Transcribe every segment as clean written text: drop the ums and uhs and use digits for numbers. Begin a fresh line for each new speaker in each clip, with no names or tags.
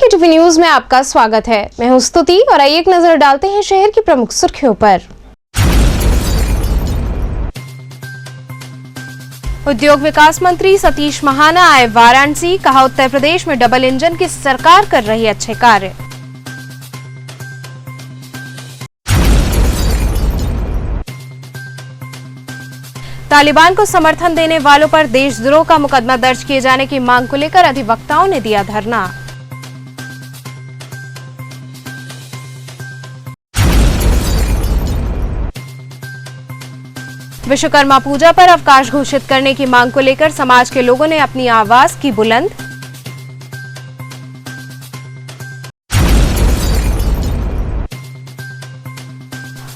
के TV news में आपका स्वागत है। मैं हूं स्तुति और आइए एक नजर डालते हैं शहर की प्रमुख सुर्खियों पर। उद्योग विकास मंत्री सतीश महाना आए वाराणसी, कहा उत्तर प्रदेश में डबल इंजन की सरकार कर रही अच्छे कार्य। तालिबान को समर्थन देने वालों पर देशद्रोह का मुकदमा दर्ज किए जाने की मांग को लेकर अधिवक्ताओं ने दिया धरना। विश्वकर्मा पूजा पर अवकाश घोषित करने की मांग को लेकर समाज के लोगों ने अपनी आवाज की बुलंद।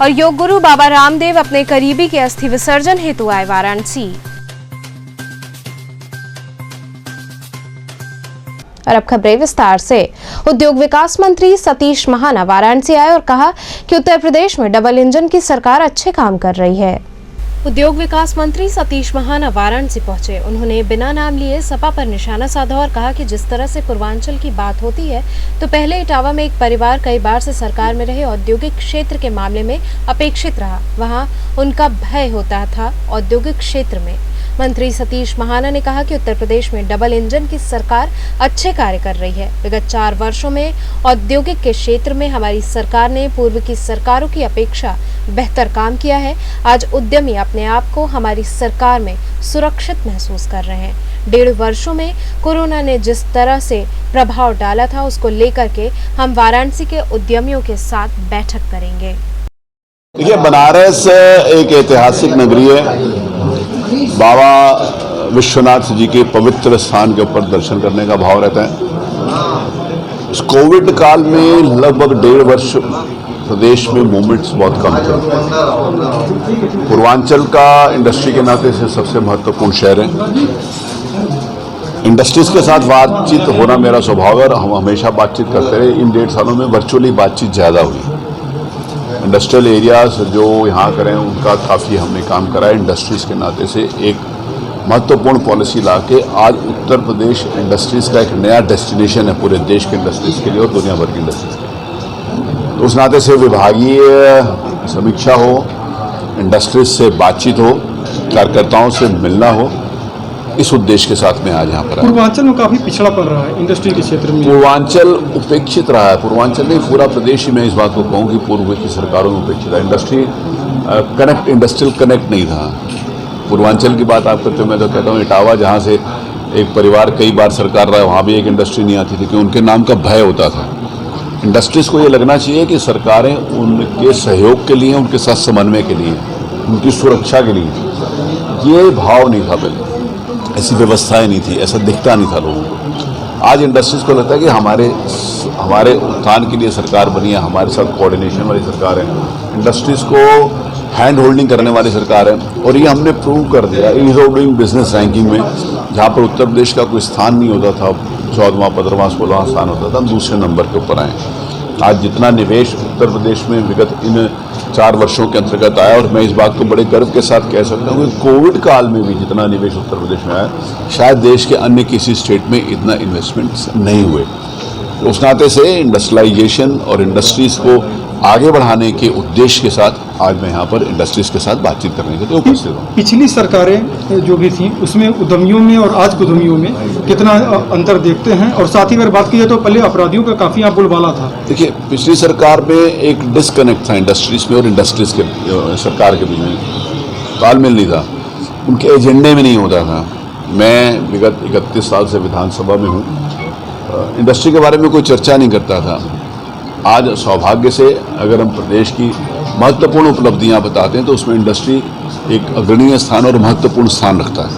और योग गुरु बाबा रामदेव अपने करीबी के अस्थि विसर्जन हेतु आए वाराणसी। और अब खबरें विस्तार से। उद्योग विकास मंत्री सतीश महाना वाराणसी आए और कहा कि उत्तर प्रदेश में डबल इंजन की सरकार अच्छे काम कर रही है। उद्योग विकास मंत्री सतीश महाना वाराणसी पहुंचे। उन्होंने बिना नाम लिए सपा पर निशाना साधा और कहा कि जिस तरह से पूर्वांचल की बात होती है तो पहले इटावा में एक परिवार कई बार से सरकार में रहे औद्योगिक क्षेत्र के मामले में अपेक्षित रहा, वहां उनका भय होता था औद्योगिक क्षेत्र में। मंत्री सतीश महाना ने कहा कि उत्तर प्रदेश में डबल इंजन की सरकार अच्छे कार्य कर रही है। विगत 4 वर्षों में औद्योगिक के क्षेत्र में हमारी सरकार ने पूर्व की सरकारों की अपेक्षा बेहतर काम किया है। आज उद्यमी अपने आप को हमारी सरकार में सुरक्षित महसूस कर रहे हैं। 1.5 वर्षों में कोरोना ने जिस तरह से प्रभाव डाला था उसको लेकर के हम वाराणसी के उद्यमियों के साथ बैठक करेंगे।
देखिए, बनारस एक ऐतिहासिक नगरी है। बाबा विश्वनाथ जी के पवित्र स्थान के ऊपर दर्शन करने का भाव रहता है। इस कोविड काल में लगभग 1.5 वर्ष प्रदेश में मूवमेंट्स बहुत कम थे। पूर्वांचल का इंडस्ट्री के नाते से सबसे महत्वपूर्ण शहर है। इंडस्ट्रीज के साथ बातचीत होना मेरा स्वभाव है और हम हमेशा बातचीत करते रहे। इन 1.5 सालों में वर्चुअली बातचीत ज़्यादा हुई। इंडस्ट्रियल एरियाज जो यहाँ करें उनका काफ़ी हमने काम करा है। इंडस्ट्रीज़ के नाते से एक महत्वपूर्ण पॉलिसी लाके आज उत्तर प्रदेश इंडस्ट्रीज़ का एक नया डेस्टिनेशन है पूरे देश के इंडस्ट्रीज़ के लिए और दुनिया भर की इंडस्ट्रीज़ के लिए। तो उस नाते से विभागीय समीक्षा हो, इंडस्ट्रीज से बातचीत हो, कार्यकर्ताओं से मिलना हो, इस उद्देश्य के साथ में आज यहाँ पर आया।
पूर्वांचल में काफ़ी पिछड़ा पड़ रहा है इंडस्ट्री के क्षेत्र में।
पूर्वांचल उपेक्षित रहा है। पूर्वांचल नहीं, पूरा प्रदेश ही मैं इस बात को कहूँ कि पूर्व की सरकारों में उपेक्षित है। इंडस्ट्रियल कनेक्ट नहीं था। पूर्वांचल की बात आप करते हो, मैं तो कहता हूँ इटावा जहाँ से एक परिवार कई बार सरकार रहा है, वहाँ भी एक इंडस्ट्री नहीं आती थी क्योंकि उनके नाम का भय होता था। इंडस्ट्रीज़ को ये लगना चाहिए कि सरकारें उनके सहयोग के लिए, उनके साथ समन्वय के लिए, उनकी सुरक्षा के लिए। ये भाव नहीं था पहले, ऐसी व्यवस्थाएं नहीं थी, ऐसा दिखता नहीं था लोगों को। आज इंडस्ट्रीज़ को लगता है कि हमारे उत्थान के लिए सरकार बनी है, हमारे साथ कोऑर्डिनेशन वाली सरकार है, इंडस्ट्रीज़ को हैंड होल्डिंग करने वाली सरकार है। और ये हमने प्रूव कर दिया ease of doing business ranking में, जहाँ पर उत्तर प्रदेश का कोई स्थान नहीं होता था, 14वां, 15वां, 16वां स्थान होता था, हम दूसरे नंबर के ऊपर आए। आज जितना निवेश उत्तर प्रदेश में विगत इन 4 वर्षों के अंतर्गत आया, और मैं इस बात को बड़े गर्व के साथ कह सकता हूँ कि कोविड काल में भी जितना निवेश उत्तर प्रदेश में आया, शायद देश के अन्य किसी स्टेट में इतना इन्वेस्टमेंट्स नहीं हुए। तो उस नाते से इंडस्ट्रियलाइजेशन और इंडस्ट्रीज़ को आगे बढ़ाने के उद्देश्य के साथ आज मैं यहाँ पर इंडस्ट्रीज़ के साथ बातचीत करने के लिए उपस्थित हूँ।
पिछली सरकारें जो भी थी उसमें उद्यमियों में और आज के उद्यमियों में कितना अंतर देखते हैं, और साथ ही अगर बात की जाए तो पहले अपराधियों का काफ़ी यहाँ बोलबाला था।
देखिए, पिछली सरकार में एक डिस्कनेक्ट था इंडस्ट्रीज़ में और इंडस्ट्रीज़ के सरकार के बीच में तालमेल नहीं था, उनके एजेंडे में नहीं होता था। मैं विगत 31 साल से विधानसभा में हूँ, इंडस्ट्री के बारे में कोई चर्चा नहीं करता था। आज सौभाग्य से अगर हम प्रदेश की महत्वपूर्ण उपलब्धियां बताते हैं तो उसमें इंडस्ट्री एक अग्रणीय स्थान और महत्वपूर्ण स्थान रखता है।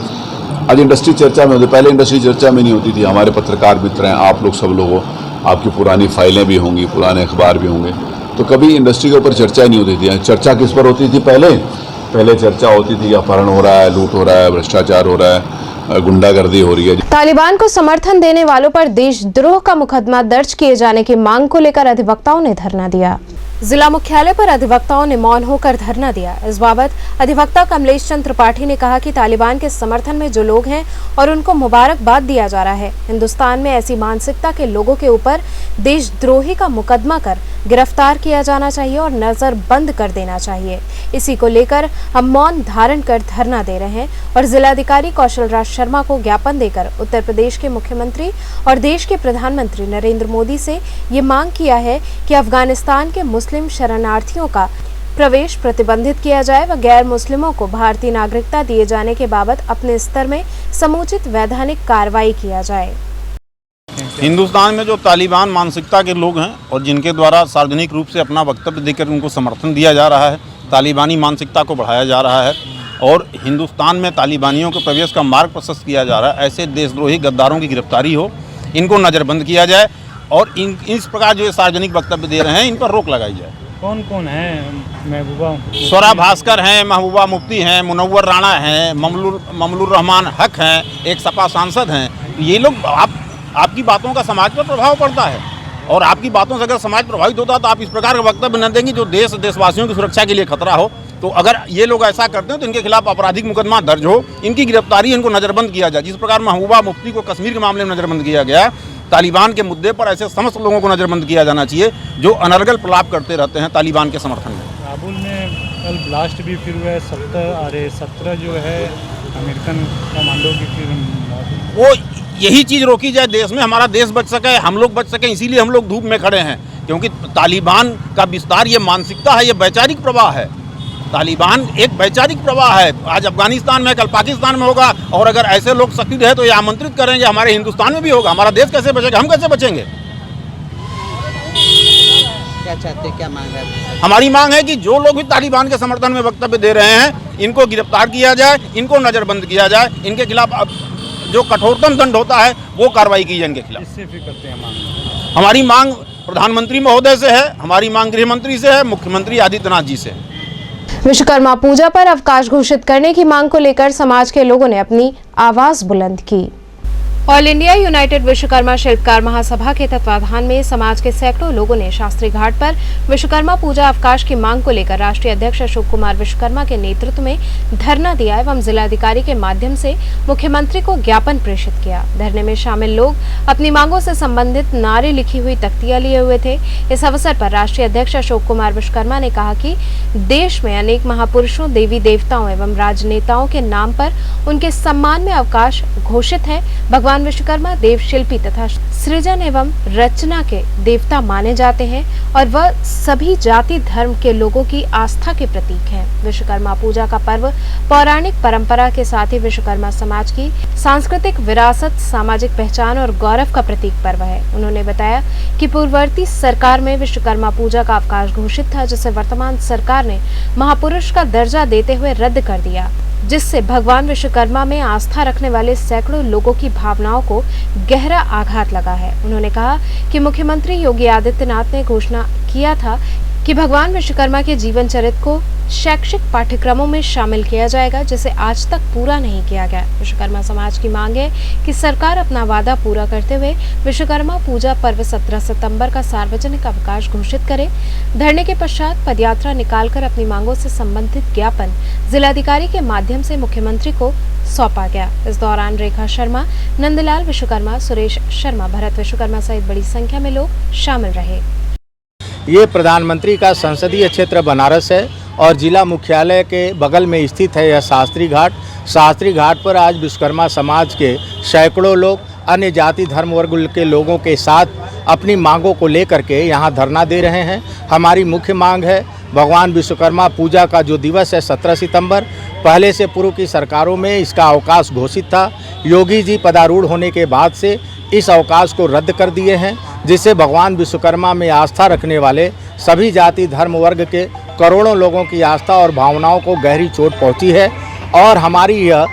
आज इंडस्ट्री चर्चा में होती, पहले इंडस्ट्री चर्चा में नहीं होती थी। हमारे पत्रकार मित्र हैं, आप लोग सब लोग हो, आपकी पुरानी फाइलें भी होंगी, पुराने अखबार भी होंगे, तो कभी इंडस्ट्री के ऊपर चर्चा ही नहीं होती थी। चर्चा किस पर होती थी? पहले चर्चा होती थी अपहरण हो रहा है, लूट हो रहा है, भ्रष्टाचार हो रहा है, गुंडागर्दी हो रही है।
तालिबान को समर्थन देने वालों पर देशद्रोह का मुकदमा दर्ज किए जाने की मांग को लेकर अधिवक्ताओं ने धरना दिया। जिला मुख्यालय पर अधिवक्ताओं ने मौन होकर धरना दिया। इस बाबत अधिवक्ता कमलेश चंद्र त्रिपाठी ने कहा कि तालिबान के समर्थन में जो लोग हैं और उनको मुबारकबाद दिया जा रहा है। हिंदुस्तान में ऐसी मानसिकता के लोगों के ऊपर देशद्रोही का मुकदमा कर गिरफ्तार किया जाना चाहिए और नजर बंद कर देना चाहिए। इसी को लेकर हम मौन धारण कर धरना दे रहे हैं और जिलाधिकारी कौशल राज शर्मा को ज्ञापन देकर उत्तर प्रदेश के मुख्यमंत्री और देश के प्रधानमंत्री नरेंद्र मोदी से ये मांग किया है कि अफगानिस्तान के मुस्लिम शरणार्थियों का प्रवेश प्रतिबंधित किया जाए व गैर मुस्लिमों को भारतीय नागरिकता दिए जाने के बाबत अपने स्तर में समुचित वैधानिक कार्रवाई किया जाए।
हिंदुस्तान में जो तालिबान मानसिकता के लोग हैं और जिनके द्वारा सार्वजनिक रूप से अपना वक्तव्य देकर उनको समर्थन दिया जा रहा है, तालिबानी मानसिकता को बढ़ाया जा रहा है और हिंदुस्तान में तालिबानियों के प्रवेश का मार्ग प्रशस्त किया जा रहा है, ऐसे देशद्रोही गद्दारों की गिरफ्तारी हो, इनको नज़रबंद किया जाए और इस प्रकार जो सार्वजनिक वक्तव्य दे रहे हैं इन पर रोक लगाई जाए।
कौन कौन है? महबूबा
स्वरा भास्कर हैं, महबूबा मुफ्ती हैं, मुनव्वर राणा हैं, ममलूर रहमान हक हैं, एक सपा सांसद हैं। ये लोग आपकी बातों का समाज पर प्रभाव पड़ता है और आपकी बातों से अगर समाज प्रभावित होता है तो आप इस प्रकार का वक्तव्य न देंगे जो देशवासियों की सुरक्षा के लिए खतरा हो। तो अगर ये लोग ऐसा करते हैं तो इनके खिलाफ आपराधिक मुकदमा दर्ज हो, इनकी गिरफ्तारी, इनको नज़रबंद किया जाए। जिस प्रकार महबूबा मुफ्ती को कश्मीर के मामले में नज़रबंद किया गया, तालिबान के मुद्दे पर ऐसे समस्त लोगों को नज़रबंद किया जाना चाहिए जो अनर्गल प्रलाप करते रहते हैं तालिबान के समर्थन में।
काबुल में कल ब्लास्ट भी फिर हुआ है, 17 जो है अमेरिकन कमांडो की फिर
वो यही चीज़ रोकी जाए देश में, हमारा देश बच सके, हम लोग बच सकें, इसीलिए हम लोग धूप में खड़े हैं। क्योंकि तालिबान का विस्तार ये मानसिकता है, ये वैचारिक प्रवाह है। तालिबान एक वैचारिक प्रवाह है, आज अफगानिस्तान में, कल पाकिस्तान में होगा और अगर ऐसे लोग सक्रिय रहे तो ये आमंत्रित करेंगे हमारे हिंदुस्तान में भी होगा। हमारा देश कैसे बचेगा, हम कैसे बचेंगे?
क्या चाहते हैं, क्या मांग है?
हमारी मांग है कि जो लोग भी तालिबान के समर्थन में वक्तव्य दे रहे हैं इनको गिरफ्तार किया जाए, इनको नज़रबंद किया जाए, इनके खिलाफ जो कठोरतम दंड होता है वो कार्रवाई की जाए इनके खिलाफ।
इससे फिर करते हैं मांग।
हमारी मांग प्रधानमंत्री महोदय से है, हमारी मांग गृह मंत्री से है, मुख्यमंत्री आदित्यनाथ जी से है।
विश्वकर्मा पूजा पर अवकाश घोषित करने की मांग को लेकर समाज के लोगों ने अपनी आवाज बुलंद की। ऑल इंडिया यूनाइटेड विश्वकर्मा शिल्पकार महासभा के तत्वाधान में समाज के सैकड़ों लोगों ने शास्त्री घाट पर विश्वकर्मा पूजा अवकाश की मांग को लेकर राष्ट्रीय अध्यक्ष अशोक कुमार विश्वकर्मा के नेतृत्व में धरना दिया एवं जिलाधिकारी के माध्यम से मुख्यमंत्री को ज्ञापन प्रेषित किया। धरने में शामिल लोग अपनी मांगों से संबंधित नारे लिखी हुई तख्तियां लिए हुए थे। इस अवसर पर राष्ट्रीय अध्यक्ष अशोक कुमार विश्वकर्मा ने कहा कि देश में अनेक महापुरुषों, देवी देवताओं एवं राजनेताओं के नाम पर उनके सम्मान में अवकाश घोषित है। भगवान विश्वकर्मा देव शिल्पी तथा सृजन एवं रचना के देवता माने जाते हैं और वह सभी जाति धर्म के लोगों की आस्था के प्रतीक हैं। विश्वकर्मा पूजा का पर्व पौराणिक परंपरा के साथ ही विश्वकर्मा समाज की सांस्कृतिक विरासत, सामाजिक पहचान और गौरव का प्रतीक पर्व है। उन्होंने बताया कि पूर्ववर्ती सरकार में विश्वकर्मा पूजा का अवकाश घोषित था, जिसे वर्तमान सरकार ने महापुरुष का दर्जा देते हुए रद्द कर दिया, जिससे भगवान विश्वकर्मा में आस्था रखने वाले सैकड़ों लोगों की भावनाओं को गहरा आघात लगा है। उन्होंने कहा कि मुख्यमंत्री योगी आदित्यनाथ ने घोषणा किया था कि भगवान विश्वकर्मा के जीवन चरित्र को शैक्षिक पाठ्यक्रमों में शामिल किया जाएगा, जिसे आज तक पूरा नहीं किया गया। विश्वकर्मा समाज की मांग है कि सरकार अपना वादा पूरा करते हुए विश्वकर्मा पूजा पर्व 17 सितंबर का सार्वजनिक अवकाश घोषित करे। धरने के पश्चात पदयात्रा निकालकर अपनी मांगों से संबंधित ज्ञापन जिलाधिकारी के माध्यम से मुख्यमंत्री को सौंपा गया। इस दौरान रेखा शर्मा, नंदलाल विश्वकर्मा, सुरेश शर्मा, भरत विश्वकर्मा सहित बड़ी संख्या में लोग शामिल रहे।
ये प्रधानमंत्री का संसदीय क्षेत्र बनारस है और जिला मुख्यालय के बगल में स्थित है यह शास्त्री घाट। शास्त्री घाट पर आज विश्वकर्मा समाज के सैकड़ों लोग अन्य जाति धर्म वर्ग के लोगों के साथ अपनी मांगों को लेकर के यहाँ धरना दे रहे हैं। हमारी मुख्य मांग है भगवान विश्वकर्मा पूजा का जो दिवस है 17 सितंबर, पहले से पूर्व की सरकारों में इसका अवकाश घोषित था। योगी जी पदारूढ़ होने के बाद से इस अवकाश को रद्द कर दिए हैं, जिससे भगवान विश्वकर्मा में आस्था रखने वाले सभी जाति धर्म वर्ग के करोड़ों लोगों की आस्था और भावनाओं को गहरी चोट पहुंची है। और हमारी यह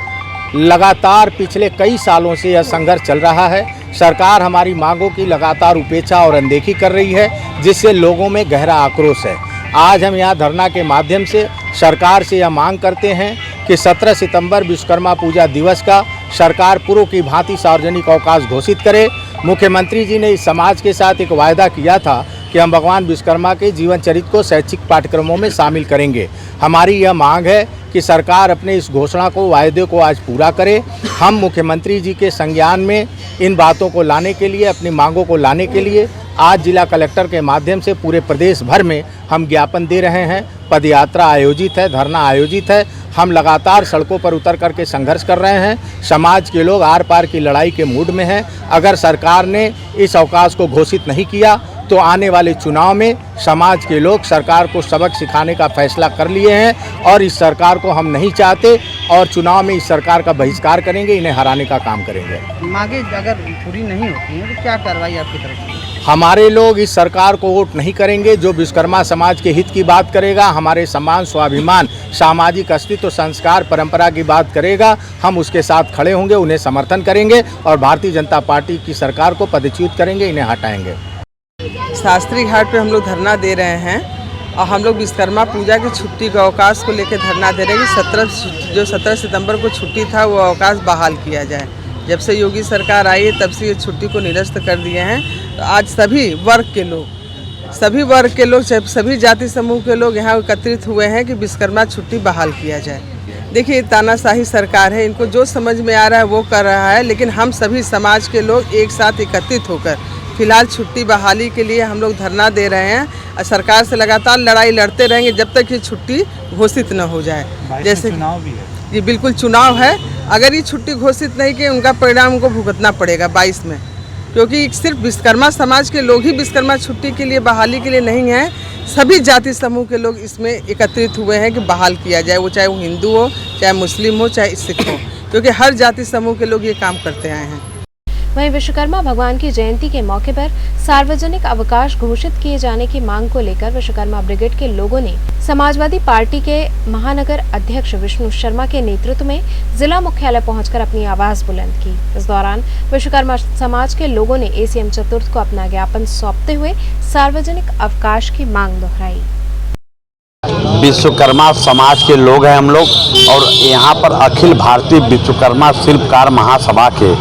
लगातार पिछले कई सालों से यह संघर्ष चल रहा है। सरकार हमारी मांगों की लगातार उपेक्षा और अनदेखी कर रही है, जिससे लोगों में गहरा आक्रोश है। आज हम यहाँ धरना के माध्यम से सरकार से यह मांग करते हैं कि 17 सितंबर विश्वकर्मा पूजा दिवस का सरकार पूर्व की भांति सार्वजनिक अवकाश घोषित करे। मुख्यमंत्री जी ने इस समाज के साथ एक वायदा किया था कि हम भगवान विश्वकर्मा के जीवन चरित्र को शैक्षिक पाठ्यक्रमों में शामिल करेंगे। हमारी यह मांग है कि सरकार अपने इस घोषणा को, वायदे को आज पूरा करे। हम मुख्यमंत्री जी के संज्ञान में इन बातों को लाने के लिए, अपनी मांगों को लाने के लिए आज जिला कलेक्टर के माध्यम से पूरे प्रदेश भर में हम ज्ञापन दे रहे हैं। पदयात्रा आयोजित है, धरना आयोजित है। हम लगातार सड़कों पर उतर करके संघर्ष कर रहे हैं। समाज के लोग आर पार की लड़ाई के मूड में हैं। अगर सरकार ने इस अवकाश को घोषित नहीं किया तो आने वाले चुनाव में समाज के लोग सरकार को सबक सिखाने का फैसला कर लिए हैं और इस सरकार को हम नहीं चाहते और चुनाव में इस सरकार का बहिष्कार करेंगे, इन्हें हराने का काम करेंगे।
मांगे अगर पूरी नहीं होती हैं तो क्या कार्रवाई आपकी तरफ से?
हमारे लोग इस सरकार को वोट नहीं करेंगे। जो विश्वकर्मा समाज के हित की बात करेगा, हमारे सम्मान, स्वाभिमान, सामाजिक अस्तित्व, संस्कार, परंपरा की बात करेगा, हम उसके साथ खड़े होंगे, उन्हें समर्थन करेंगे और भारतीय जनता पार्टी की सरकार को पदच्युत करेंगे, इन्हें हटाएंगे।
शास्त्री घाट पे हम लोग धरना दे रहे हैं और हम लोग विश्वकर्मा पूजा की छुट्टी के अवकाश को लेकर धरना दे रहे हैं कि 17 सितंबर को छुट्टी था वो अवकाश बहाल किया जाए। जब से योगी सरकार आई है तब से ये छुट्टी को निरस्त कर दिए हैं। तो आज सभी वर्ग के लोग, सभी जाति समूह के लोग यहाँ एकत्रित हुए हैं कि विश्वकर्मा छुट्टी बहाल किया जाए। देखिए, तानाशाही सरकार है, इनको जो समझ में आ रहा है वो कर रहा है, लेकिन हम सभी समाज के लोग एक साथ एकत्रित होकर फिलहाल छुट्टी बहाली के लिए हम लोग धरना दे रहे हैं और सरकार से लगातार लड़ाई लड़ते रहेंगे जब तक ये छुट्टी घोषित न हो जाए। जैसे
चुनाव भी है,
ये बिल्कुल चुनाव है। अगर ये छुट्टी घोषित नहीं की, उनका परिणाम उनको भुगतना पड़ेगा 22 में, क्योंकि सिर्फ विश्वकर्मा समाज के लोग ही विश्वकर्मा छुट्टी के लिए, बहाली के लिए नहीं है, सभी जाति समूह के लोग इसमें एकत्रित हुए हैं कि बहाल किया जाए, वो चाहे वो हिंदू हो, चाहे मुस्लिम हो, चाहे सिख हो, क्योंकि हर जाति समूह के लोग ये काम करते आए हैं।
वहीं विश्वकर्मा भगवान की जयंती के मौके पर सार्वजनिक अवकाश घोषित किए जाने की मांग को लेकर विश्वकर्मा ब्रिगेड के लोगों ने समाजवादी पार्टी के महानगर अध्यक्ष विष्णु शर्मा के नेतृत्व में जिला मुख्यालय पहुंचकर अपनी आवाज बुलंद की। इस दौरान विश्वकर्मा समाज के लोगों ने एसीएम चतुर्थ को अपना ज्ञापन सौंपते हुए सार्वजनिक अवकाश की मांग दोहराई।
विश्वकर्मा समाज के लोग हैं हम लोग और यहाँ पर अखिल भारतीय विश्वकर्मा शिल्पकार महासभा के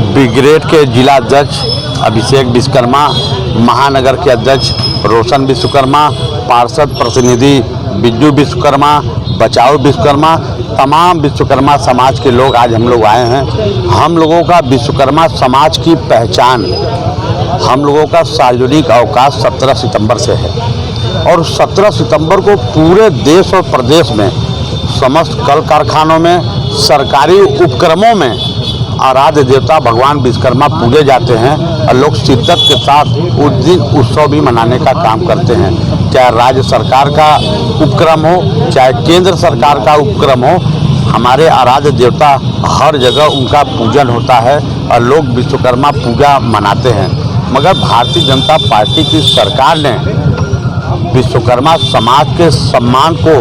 ब्रिगेड के जिला अध्यक्ष अभिषेक विश्वकर्मा, महानगर के अध्यक्ष रोशन विश्वकर्मा, पार्षद प्रतिनिधि बिज्जू विश्वकर्मा, बचाओ विश्वकर्मा, तमाम विश्वकर्मा समाज के लोग आज हम लोग आए हैं। हम लोगों का विश्वकर्मा समाज की पहचान, हम लोगों का सार्वजनिक अवकाश 17 सितंबर से है और 17 सितंबर को पूरे देश और प्रदेश में समस्त कल कारखानों में, सरकारी उपक्रमों में आराध्य देवता भगवान विश्वकर्मा पूजे जाते हैं और लोग शिद्दत के साथ उस दिन उत्सव भी मनाने का काम करते हैं। चाहे राज्य सरकार का उपक्रम हो, चाहे केंद्र सरकार का उपक्रम हो, हमारे आराध्य देवता हर जगह उनका पूजन होता है और लोग विश्वकर्मा पूजा मनाते हैं। मगर भारतीय जनता पार्टी की सरकार ने विश्वकर्मा समाज के सम्मान को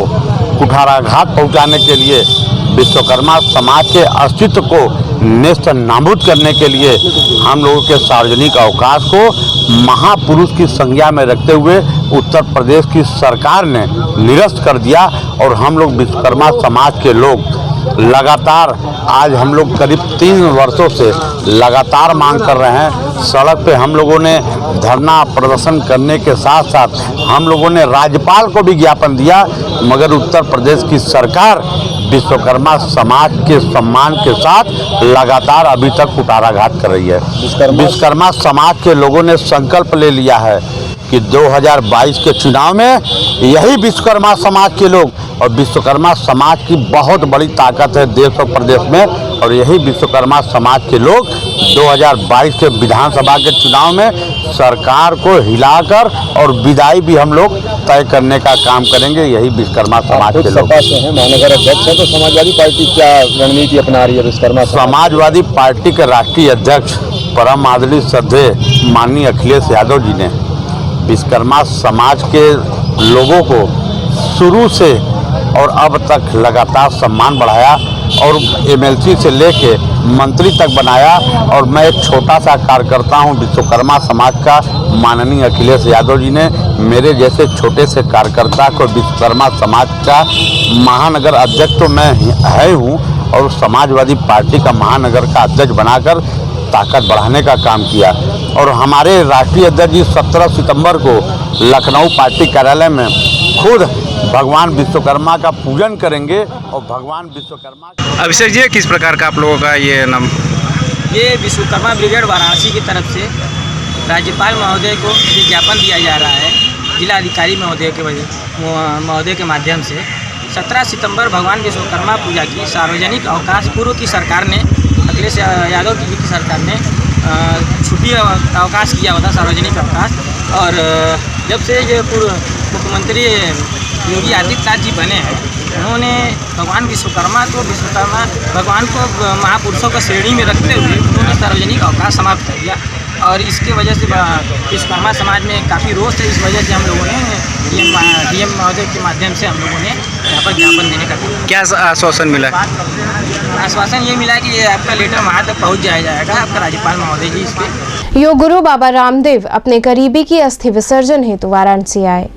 कुठाराघात पहुंचाने के लिए, विश्वकर्मा समाज के अस्तित्व को नेस्त नाबूद करने के लिए हम लोगों के सार्वजनिक अवकाश को महापुरुष की संज्ञा में रखते हुए उत्तर प्रदेश की सरकार ने निरस्त कर दिया और हम लोग विश्वकर्मा समाज के लोग लगातार आज हम लोग करीब 3 वर्षों से लगातार मांग कर रहे हैं। सड़क पे हम लोगों ने धरना प्रदर्शन करने के साथ साथ हम लोगों ने राज्यपाल को भी ज्ञापन दिया, मगर उत्तर प्रदेश की सरकार विश्वकर्मा समाज के सम्मान के साथ लगातार अभी तक कुठाराघात कर रही है। विश्वकर्मा समाज के लोगों ने संकल्प ले लिया है कि 2022 के चुनाव में यही विश्वकर्मा समाज के लोग, और विश्वकर्मा समाज की बहुत बड़ी ताकत है देश और प्रदेश में, और यही विश्वकर्मा समाज के लोग 2022 के विधानसभा के चुनाव में सरकार को हिलाकर और विदाई भी हम लोग तय करने का काम करेंगे। यही विश्वकर्मा समाज के लोग
महानगर अध्यक्ष है, तो समाजवादी पार्टी क्या रणनीति अपना रही है? विश्वकर्मा
समाजवादी पार्टी के राष्ट्रीय अध्यक्ष परम आदरणीय श्रद्धेय माननीय अखिलेश यादव जी ने विश्वकर्मा समाज के लोगों को शुरू से और अब तक लगातार सम्मान बढ़ाया और एमएलसी से लेके मंत्री तक बनाया, और मैं एक छोटा सा कार्यकर्ता हूं विश्वकर्मा समाज का। माननीय अखिलेश यादव जी ने मेरे जैसे छोटे से कार्यकर्ता को विश्वकर्मा समाज का महानगर अध्यक्ष तो मैं है हूं और समाजवादी पार्टी का महानगर का अध्यक्ष बनाकर ताकत बढ़ाने का काम किया। और हमारे राष्ट्रीय अध्यक्ष जी 17 सितंबर को लखनऊ पार्टी कार्यालय में खुद भगवान विश्वकर्मा का पूजन करेंगे और भगवान विश्वकर्मा।
अभिषेक जी, किस प्रकार का आप लोगों का ये नाम?
ये विश्वकर्मा ब्रिगेड वाराणसी की तरफ से राज्यपाल महोदय को ये ज्ञापन दिया जा रहा है जिलाधिकारी महोदय के माध्यम से। 17 सितंबर भगवान विश्वकर्मा पूजा की सार्वजनिक अवकाश पूर्व की सरकार ने, अखिलेश यादव की सरकार ने छुट्टी अवकाश किया हुआ था, सार्वजनिक अवकाश। और जब से ये पूर्व मुख्यमंत्री योगी आदित्यनाथ जी बने हैं, उन्होंने भगवान विश्वकर्मा भगवान को महापुरुषों का श्रेणी में रखते हुए उन्होंने सार्वजनिक अवकाश समाप्त कर दिया। और इसके वजह से विश्वकर्मा समाज में काफ़ी रोष है। इस वजह से हम लोगों ने डीएम महोदय के माध्यम से हम लोगों ने यहाँ पर ज्ञापन देने का।
क्या आश्वासन मिला?
आश्वासन ये मिला कि ये आपका लेटर वहाँ तक पहुँच जाएगा, आपका राज्यपाल महोदय जी इस पर।
योग गुरु बाबा रामदेव अपने करीबी की अस्थि विसर्जन हेतु वाराणसी आए।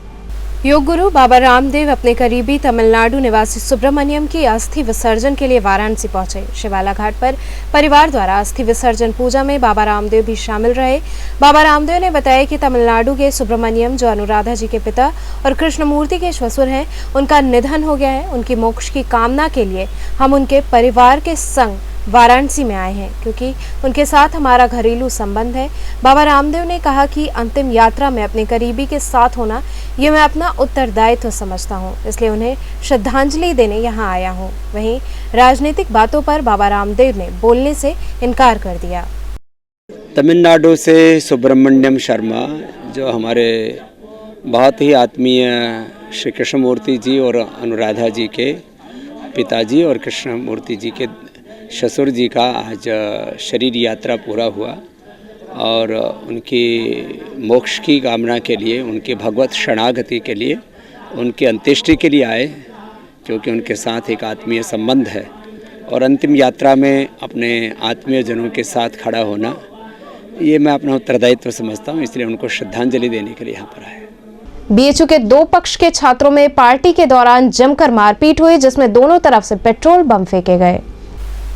योग गुरु बाबा रामदेव अपने करीबी तमिलनाडु निवासी सुब्रमण्यम की अस्थि विसर्जन के लिए वाराणसी पहुंचे। शिवाला घाट पर परिवार द्वारा अस्थि विसर्जन पूजा में बाबा रामदेव भी शामिल रहे। बाबा रामदेव ने बताया कि तमिलनाडु के सुब्रमण्यम, जो अनुराधा जी के पिता और कृष्णमूर्ति के ससुर हैं, उनका निधन हो गया है। उनकी मोक्ष की कामना के लिए हम उनके परिवार के संग वाराणसी में आए हैं, क्योंकि उनके साथ हमारा घरेलू संबंध है। बाबा रामदेव ने कहा कि अंतिम यात्रा में अपने करीबी के साथ होना, ये मैं अपना उत्तरदायित्व समझता हूँ, इसलिए उन्हें श्रद्धांजलि देने यहाँ आया हूँ। वहीं राजनीतिक बातों पर बाबा रामदेव ने बोलने से इनकार कर दिया।
तमिलनाडु से सुब्रमण्यम शर्मा, जो हमारे बहुत ही आत्मीय श्री कृष्णमूर्ति जी और अनुराधा जी के पिताजी और कृष्णमूर्ति जी के ससुर जी का आज शरीर यात्रा पूरा हुआ और उनकी मोक्ष की कामना के लिए, उनके भगवत शरणागति के लिए, उनकी अंत्येष्टि के लिए आए, क्योंकि उनके साथ एक आत्मीय संबंध है। और अंतिम यात्रा में अपने आत्मीय जनों के साथ खड़ा होना, ये मैं अपना उत्तरदायित्व समझता हूँ, इसलिए उनको श्रद्धांजलि देने के लिए यहाँ पर आए।
बीएचयू के दो पक्ष के छात्रों में पार्टी के दौरान जमकर मारपीट हुई, जिसमें दोनों तरफ से पेट्रोल बम फेंके गए।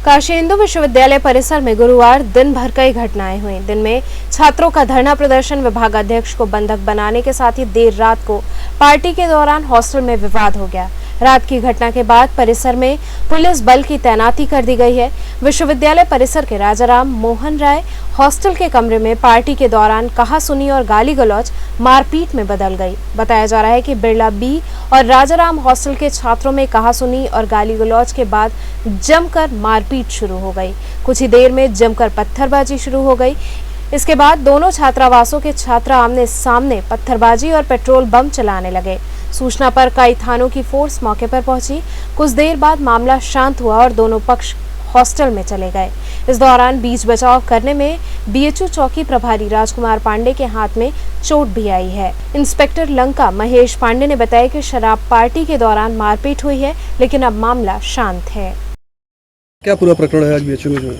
काशी हिंदू विश्वविद्यालय परिसर में गुरुवार दिन भर कई घटनाएं हुई। दिन में छात्रों का धरना प्रदर्शन, विभागाध्यक्ष को बंधक बनाने के साथ ही देर रात को पार्टी के दौरान हॉस्टल में विवाद हो गया। रात की घटना के बाद परिसर में पुलिस बल की तैनाती कर दी गई है। विश्वविद्यालय परिसर के राजाराम मोहन राय हॉस्टल के कमरे में पार्टी के दौरान कहासुनी और गाली गलौज मारपीट में बदल गई। बताया जा रहा है कि बिरला बी और राजाराम हॉस्टल के छात्रों में कहासुनी और गाली गलौज के बाद जमकर मारपीट शुरू हो गई। कुछ ही देर में जमकर पत्थरबाजी शुरू हो गई। इसके बाद दोनों छात्रावासों के छात्र आमने सामने पत्थरबाजी और पेट्रोल बम चलाने लगे। सूचना पर कई थानों की फोर्स मौके पर पहुंची। कुछ देर बाद मामला शांत हुआ और दोनों पक्ष हॉस्टल में चले गए। इस दौरान बीच बचाव करने में बीएचयू चौकी प्रभारी राजकुमार पांडे के हाथ में चोट भी आई है। इंस्पेक्टर लंका महेश पांडे ने बताया कि शराब पार्टी के दौरान मारपीट हुई है, लेकिन अब मामला शांत है।
क्या पूरा प्रकरण है आज बीएचयू में?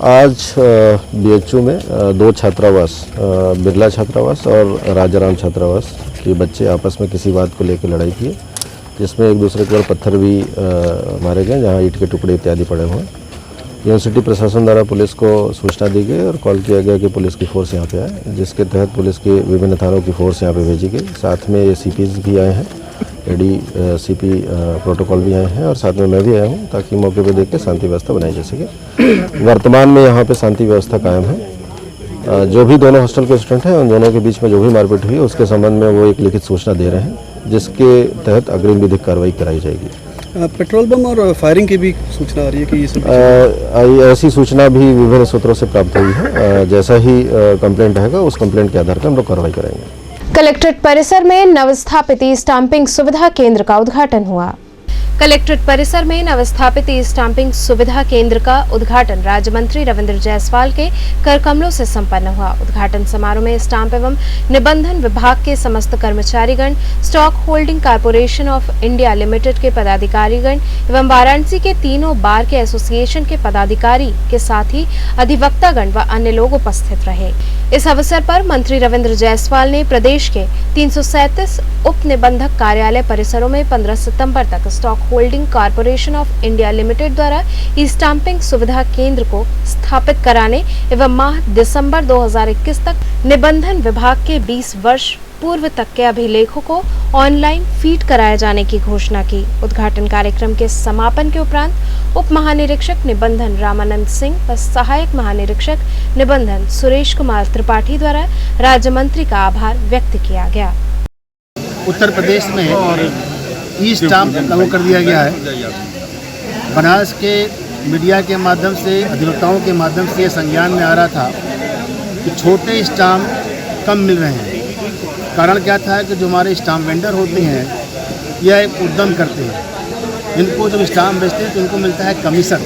आज बीएचयू में दो छात्रावास, बिरला छात्रावास और राजाराम छात्रावास के बच्चे आपस में किसी बात को लेकर लड़ाई की, जिसमें एक दूसरे के ऊपर पत्थर भी मारे गए, जहां ईंट के टुकड़े इत्यादि पड़े हुए हैं। यूनिवर्सिटी प्रशासन द्वारा पुलिस को सूचना दी गई और कॉल किया गया कि पुलिस की फोर्स यहाँ पे आए, जिसके तहत पुलिस की विभिन्न थानों की फोर्स यहाँ पे भेजी गई। साथ में ACPs भी आए हैं, ADCP प्रोटोकॉल भी आए हैं और साथ में मैं भी आया हूँ, ताकि मौके पे देख के शांति व्यवस्था बनाई जा सके। वर्तमान में यहाँ पे शांति व्यवस्था कायम है। जो भी दोनों हॉस्टल के स्टूडेंट हैं, उन दोनों के बीच में जो भी मारपीट हुई उसके संबंध में वो एक लिखित सूचना दे रहे हैं, जिसके तहत अग्रिम विधिक कार्रवाई कराई जाएगी।
पेट्रोल बम और फायरिंग की भी सूचना आ रही है कि ये
ऐसी सूचना भी विभिन्न सूत्रों से प्राप्त हुई है। जैसा ही कंप्लेंट रहेगा, उस कंप्लेंट के आधार पर हम लोग कार्रवाई करेंगे।
कलेक्ट्रेट परिसर में नवस्थापित स्टाम्पिंग सुविधा केंद्र का उद्घाटन हुआ। कलेक्ट्रेट परिसर में नवस्थापित स्टाम्पिंग सुविधा केंद्र का उद्घाटन राज्य मंत्री रविंद्र जायसवाल के कर कमलों से संपन्न हुआ। उद्घाटन समारोह में स्टाम्प एवं निबंधन विभाग के समस्त कर्मचारीगण, stock holding corporation of India limited के पदाधिकारीगण एवं वाराणसी के तीनों बार के एसोसिएशन के पदाधिकारी के साथ ही अधिवक्तागण व अन्य लोग उपस्थित रहे। इस अवसर पर मंत्री रविंद्र जायसवाल ने प्रदेश के 337 उप निबंधक कार्यालय परिसरों में 15 सितंबर तक stock holding corporation of India limited द्वारा ई स्टाम्पिंग सुविधा केंद्र को स्थापित कराने एवं माह दिसंबर 2021 तक निबंधन विभाग के 20 वर्ष पूर्व तक के अभिलेखों को ऑनलाइन फीड कराए जाने की घोषणा की। उद्घाटन कार्यक्रम के समापन के उपरांत उप महानिरीक्षक निबंधन रामानंद सिंह व सहायक महानिरीक्षक निबंधन सुरेश कुमार त्रिपाठी द्वारा राज्य मंत्री का आभार व्यक्त किया गया।
उत्तर प्रदेश में ई स्टाम्प लागू कर दिया गया है। बनारस के मीडिया के माध्यम से, अधिवक्ताओं के माध्यम से संज्ञान में आ रहा था कि छोटे स्टाम्प कम मिल रहे हैं। कारण क्या था कि जो हमारे स्टाम्प वेंडर होते हैं यह एक उद्यम करते हैं। इनको जब स्टाम्प बेचते हैं तो इनको मिलता है कमीशन,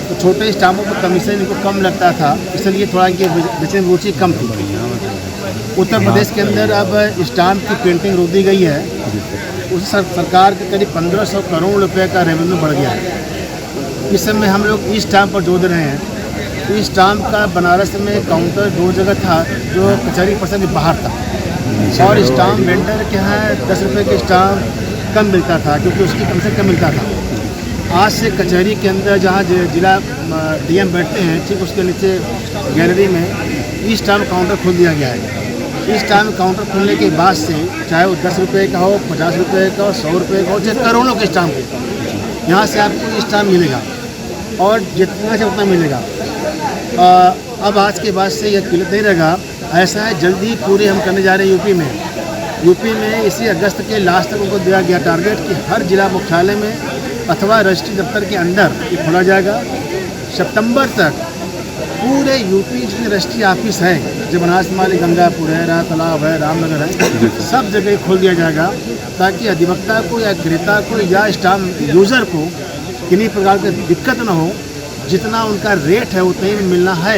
तो छोटे स्टाम्पों पर कमीशन इनको कम लगता था, इसलिए थोड़ा इनकी बेचने में रुचि कम थी। उत्तर प्रदेश के अंदर अब स्टाम्प की प्रिंटिंग रोक दी गई है। उस सरकार के करीब 1500 करोड़ रुपए का रेवेन्यू बढ़ गया है। इस समय हम लोग ई स्टाम्प पर जोड़ रहे हैं। ई स्टाम्प का बनारस में काउंटर 2 जगह था जो कचहरी परिसर के बाहर था, और स्टाम्प वेंडर के यहाँ 10 रुपये के स्टाम्प कम मिलता था, क्योंकि उसकी कम से कम मिलता था। आज से कचहरी के अंदर जहाँ जिला डीएम बैठते हैं, ठीक उसके नीचे गैलरी में ई स्टाम्प काउंटर खोल दिया गया है। ई स्टाम्प काउंटर खोलने के बाद से चाहे वो 10 रुपये का हो, 50 रुपये का हो, 100 रुपये का हो, चाहे करोड़ों के स्टाम्प हो, यहाँ से आपको ई स्टाम्प मिलेगा और जितना से उतना मिलेगा। अब आज के बाद से यह किल्लत नहीं रहेगा। ऐसा है, जल्दी पूरे हम करने जा रहे हैं यूपी में इसी अगस्त के लास्ट तक उनको दिया गया टारगेट कि हर जिला मुख्यालय में अथवा रजिस्ट्री दफ्तर के अंदर ये खोला जाएगा। सितंबर तक पूरे यूपी जितने रजिस्ट्री ऑफिस हैं, जो बनारस माली गंगापुर है, रात तालाब है, रामनगर है, सब जगह खोल दिया जाएगा, ताकि अधिवक्ता को या क्रेता को या स्टाम्प यूज़र को किन्हीं प्रकार की दिक्कत न हो। जितना उनका रेट है उतना ही मिलना है,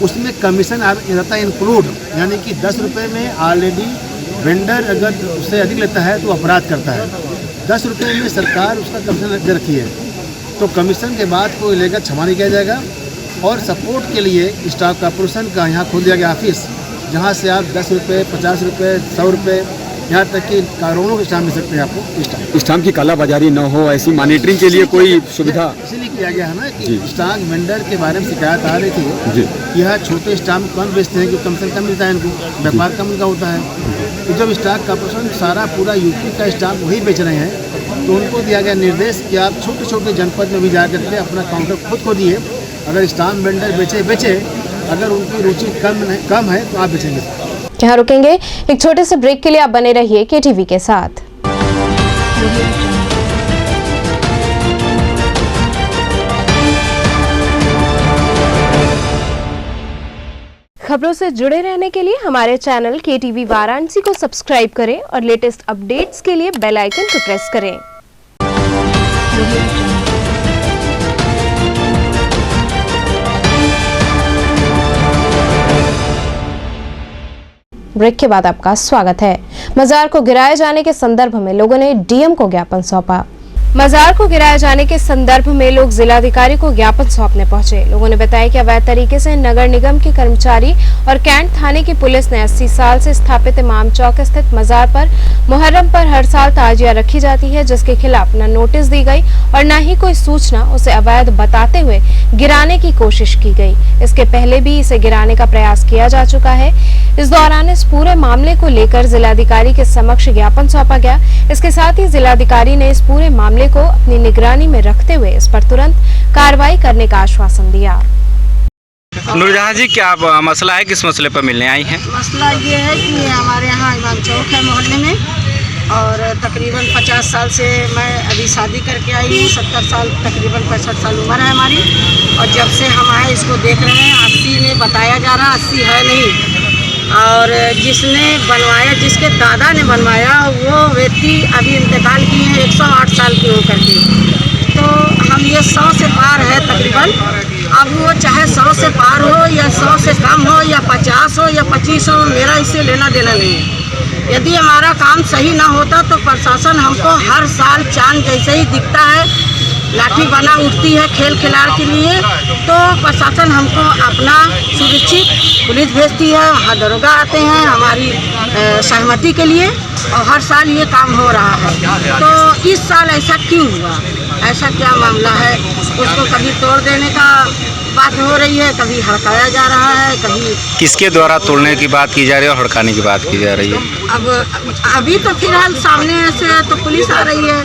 उसमें कमीशन रहता है इंक्लूड, यानी कि 10 रुपये में ऑलरेडी वेंडर अगर उससे अधिक लेता है तो अपराध करता है। 10 रुपये में सरकार उसका कमीशन रखी है, तो कमीशन के बाद कोई लेगा क्षमा नहीं किया जाएगा। और सपोर्ट के लिए स्टाफ कॉर्पोरेशन का यहाँ खोल दिया गया ऑफिस, जहाँ से आप 10 रुपये, 50 रुपये, 100 रुपये, यहाँ तक कि करोड़ों के स्टाम्प मिल सकते हैं आपको।
स्टाम्प की कालाबाजारी न हो, ऐसी मॉनिटरिंग के लिए कोई सुविधा
इसीलिए किया गया है ना कि स्टाम्प वेंडर के बारे में शिकायत आ रही थी। यह छोटे स्टाम्प कम बेचते हैं, क्योंकि कमीशन कम मिलता है इनको, व्यापार कम उनका होता है। तो जब स्टाफ कॉर्पोरेशन सारा पूरा यूपी का स्टाम्प वही बेच रहे हैं, तो उनको दिया गया निर्देश कि आप छोटे छोटे जनपद में भी जा करके अपना काउंटर खुद खोदिए। अगर स्टाम्प वेंडर बेचे, अगर उनकी रुचि कम है तो आप बेचेंगे।
यहाँ रुकेंगे एक छोटे से ब्रेक के लिए। आप बने रहिए KTV के साथ। खबरों से जुड़े रहने के लिए हमारे चैनल KTV वाराणसी को सब्सक्राइब करें और लेटेस्ट अपडेट्स के लिए बेल आइकन को प्रेस करें। ब्रेक के बाद आपका स्वागत है। मजार को गिराए जाने के संदर्भ में लोगों ने डीएम को ज्ञापन सौंपा। मजार को गिराए जाने के संदर्भ में लोग जिलाधिकारी को ज्ञापन सौंपने पहुंचे। लोगों ने बताया कि अवैध तरीके से नगर निगम के कर्मचारी और कैंट थाने की पुलिस ने 80 साल से स्थापित इमाम चौक स्थित मजार पर मुहर्रम पर हर साल ताजिया रखी जाती है, जिसके खिलाफ न नोटिस दी गई और न ही कोई सूचना उसे अवैध बताते हुए गिराने की कोशिश की गई। इसके पहले भी इसे गिराने का प्रयास किया जा चुका है। इस दौरान इस पूरे मामले को लेकर जिलाधिकारी के समक्ष ज्ञापन सौंपा गया। इसके साथ ही जिलाधिकारी ने इस पूरे मामले को अपनी निगरानी में रखते हुए इस पर तुरंत कार्रवाई करने का आश्वासन दिया।
नूरजहां जी, क्या मसला है? किस मसले पर मिलने आई हैं?
मसला ये है कि हमारे यहाँ इमाम चौक है मोहल्ले में, और तकरीबन 50 साल से मैं अभी शादी करके आई हूँ। 70 साल तकरीबन 65 साल उम्र है हमारी, और जब से हम आए इसको देख रहे हैं। 80 में बताया जा रहा, 80 है नहीं। और जिसने बनवाया, जिसके दादा ने बनवाया, वो व्यक्ति अभी इंतकाल किए हैं 108 साल के होकर के। तो हम ये 100 से पार है तकरीबन। अब वो चाहे 100 से पार हो या 100 से कम हो या 50 हो या 25 हो, मेरा इससे लेना देना नहीं है। यदि हमारा काम सही ना होता तो प्रशासन हमको हर साल चांद जैसे ही दिखता है, लाठी बना उठती है खेल खिलाड़ के लिए, तो प्रशासन हमको अपना सुरक्षित पुलिस भेजती है, वहाँ दरोगा आते हैं हमारी सहमति के लिए, और हर साल ये काम हो रहा है। तो इस साल ऐसा क्यों हुआ, ऐसा क्या मामला है? उसको कभी तोड़ देने का बात हो रही है, कभी हड़काया जा रहा है, कभी
किसके द्वारा तोड़ने की बात की जा रही है और हड़काने की बात की जा रही है?
अब अभी तो फिलहाल सामने से तो पुलिस आ रही है,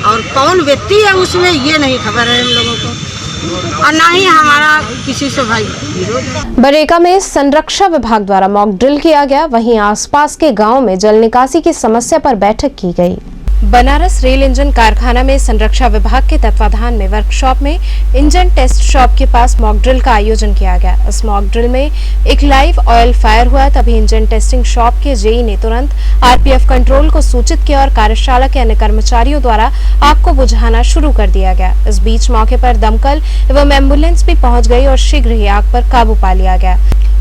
और कौन व्यक्ति है उसमें ये नहीं खबर है हम लोगों को, और ना ही हमारा किसी से भाई विरोध।
बरेका में संरक्षा विभाग द्वारा मॉक ड्रिल किया गया, वहीं आसपास के गांव में जल निकासी की समस्या पर बैठक की गई। बनारस रेल इंजन कारखाना में संरक्षा विभाग के तत्वाधान में वर्कशॉप में इंजन टेस्ट शॉप के पास मॉक ड्रिल का आयोजन किया गया। इस मॉक ड्रिल में एक लाइव ऑयल फायर हुआ, तभी इंजन टेस्टिंग शॉप के जेई ने तुरंत आरपीएफ कंट्रोल को सूचित किया और कार्यशाला के अन्य कर्मचारियों द्वारा आग को बुझाना शुरू कर दिया गया। इस बीच मौके पर दमकल एवं एम्बुलेंस भी पहुंच गई और शीघ्र ही आग पर काबू पा लिया गया।